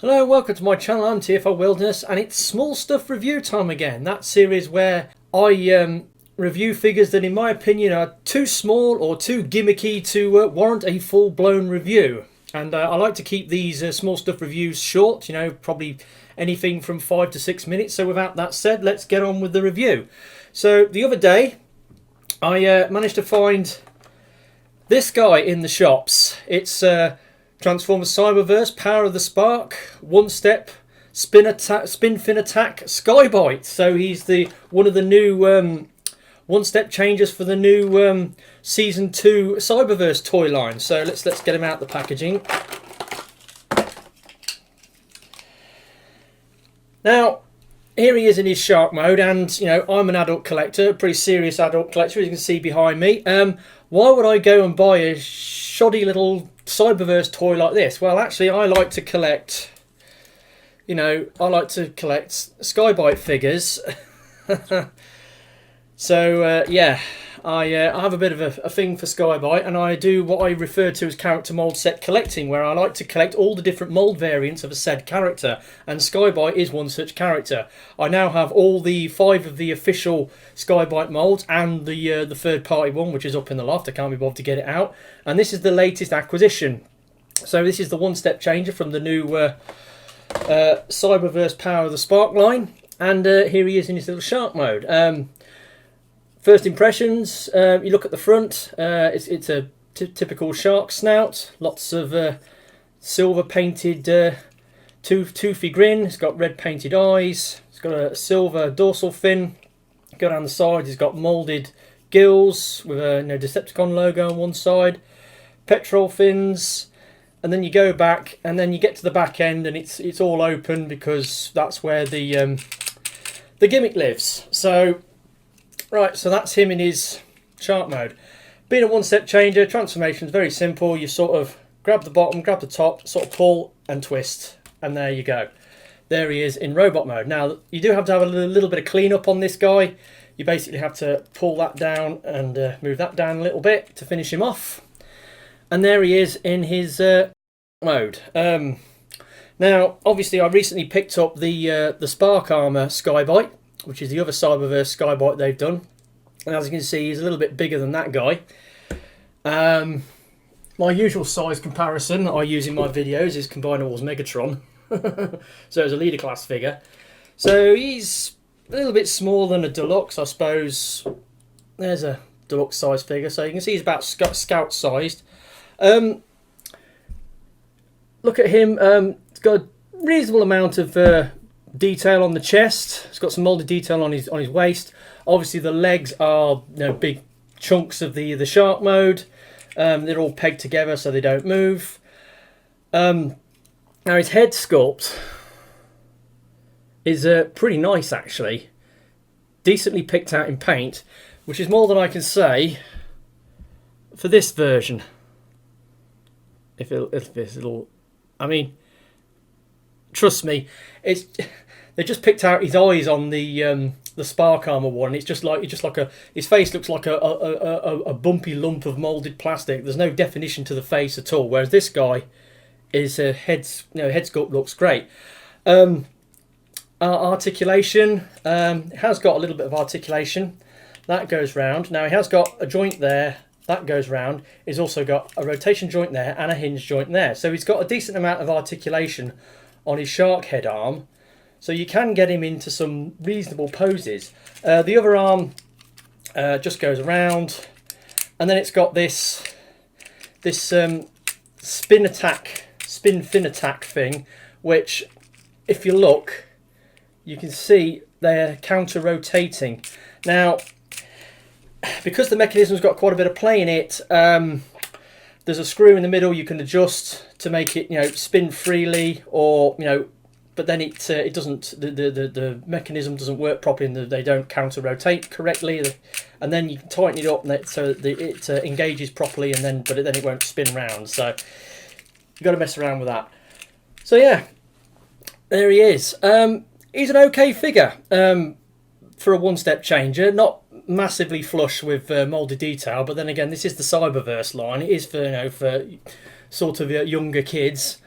Hello, welcome to my channel. I'm TFL Wilderness and it's small stuff review time again. That series where I review figures that in my opinion are too small or too gimmicky to warrant a full-blown review. And I like to keep these small stuff reviews short, you know, probably anything from 5 to 6 minutes. So without that said, let's get on with the review. So the other day I managed to find this guy in the shops. It's Transformers Cyberverse, Power of the Spark, One Step, Spin Fin Attack, Sky-Byte. So he's one of the new one-step changes for the new Season 2 Cyberverse toy line. So let's get him out the packaging. Now, here he is in his shark mode, and you know, I'm an adult collector, a pretty serious adult collector, as you can see behind me. Why would I go and buy a shoddy little Cyberverse toy like this? Well, actually, I like to collect, you know, I like to collect Sky-Byte figures. So yeah, I have a bit of a thing for Sky-Byte, and I do what I refer to as character mold set collecting, where I like to collect all the different mold variants of a said character, and Sky-Byte is one such character. I now have all the 5 of the official Sky-Byte molds and the third party one, which is up in the loft. I can't be bothered to get it out, and this is the latest acquisition. So this is the one-step changer from the new Cyberverse Power of the Spark line, and here he is in his little shark mode. First impressions, you look at the front, it's a typical shark snout, lots of silver painted toothy grin, it's got red painted eyes, it's got a silver dorsal fin, go down the side, it's got moulded gills with a Decepticon logo on one side, petrol fins, and then you go back and then you get to the back end and it's all open because that's where the gimmick lives. So right, so that's him in his shark mode. Being a one-step changer, transformation is very simple. You sort of grab the bottom, grab the top, sort of pull and twist, and there you go. There he is in robot mode. Now, you do have to have a little bit of cleanup on this guy. You basically have to pull that down and move that down a little bit to finish him off. And there he is in his mode. Now, obviously, I recently picked up the Spark Armor Sky-Byte, which is the other Cyberverse Sky-Byte they've done. And as you can see, he's a little bit bigger than that guy. My usual size comparison that I use in my videos is Combiner Wars Megatron. So it's a leader class figure. So he's a little bit smaller than a deluxe, I suppose. There's a deluxe size figure. So you can see he's about scout sized. Look at him. He's got a reasonable amount of detail on the chest. It's got some molded detail on his waist. Obviously the legs are, you know, big chunks of the shark mode. They're all pegged together so they don't move. Now his head sculpt is pretty nice actually. Decently picked out in paint, which is more than I can say for this version. If this little, I mean, trust me, they just picked out his eyes on the Spark Armor one. It's just like his face looks like a bumpy lump of molded plastic. There's no definition to the face at all. Whereas this guy, his head sculpt looks great. Articulation, has got a little bit of articulation. That goes round. Now he has got a joint there. That goes round. He's also got a rotation joint there and a hinge joint there. So he's got a decent amount of articulation on his shark head arm, so you can get him into some reasonable poses. The other arm just goes around, and then it's got this spin fin attack thing, which if you look, you can see they're counter rotating. Now, because the mechanism's got quite a bit of play in it, there's a screw in the middle you can adjust to make it, you know, spin freely, or, you know, but then it doesn't, the mechanism doesn't work properly and they don't counter rotate correctly, and then you can tighten it up so it engages properly, and then then it won't spin round. So you've got to mess around with that. So yeah, there he is. He's an okay figure for a one-step changer. Not massively flush with molded detail, but then again, this is the Cyberverse line. It is for, you know, for sort of younger kids.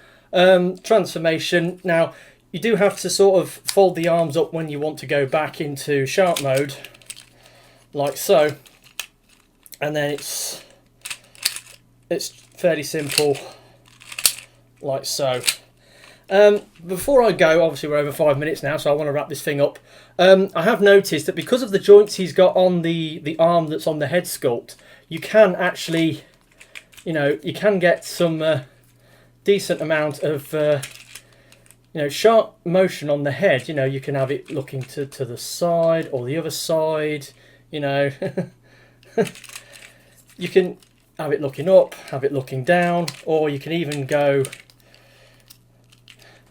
Transformation. Now, you do have to sort of fold the arms up when you want to go back into shark mode, like so. And then it's fairly simple, like so. Before I go, obviously we're over 5 minutes now, so I want to wrap this thing up. I have noticed that because of the joints he's got on the arm that's on the head sculpt, you can actually, you know, you can get some decent amount of, you know, sharp motion on the head. You know, you can have it looking to the side or the other side, you know. You can have it looking up, have it looking down, or you can even go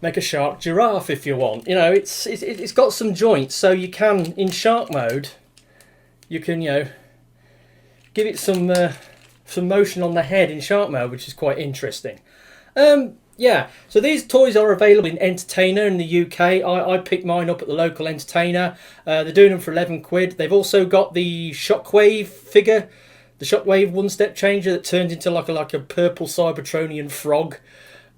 make a shark giraffe if you want. You know, it's got some joints, so you can, in shark mode, you can, you know, give it some motion on the head in shark mode, which is quite interesting. Yeah, so these toys are available in Entertainer in the UK. I picked mine up at the local Entertainer. They're doing them for 11 quid. They've also got the Shockwave figure, the Shockwave one-step changer that turns into like a purple Cybertronian frog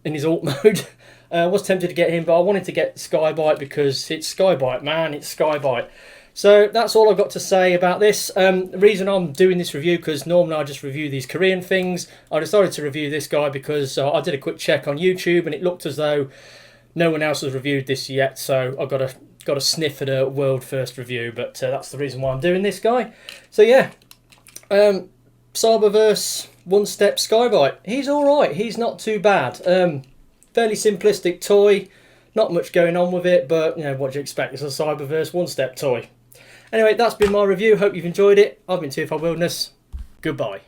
in his alt mode. I was tempted to get him, but I wanted to get Sky-Byte because it's Sky-Byte, man, it's Sky-Byte. So that's all I've got to say about this. The reason I'm doing this review, because normally I just review these Korean things, I decided to review this guy because I did a quick check on YouTube and it looked as though no one else has reviewed this yet, so I've got a sniff at a world first review, but that's the reason why I'm doing this guy. So yeah, Cyberverse one-step Sky-Byte. He's alright, he's not too bad. Fairly simplistic toy, not much going on with it, but you know, what do you expect? It's a Cyberverse one-step toy. Anyway, that's been my review. Hope you've enjoyed it. I've been 2 Wilderness. Goodbye.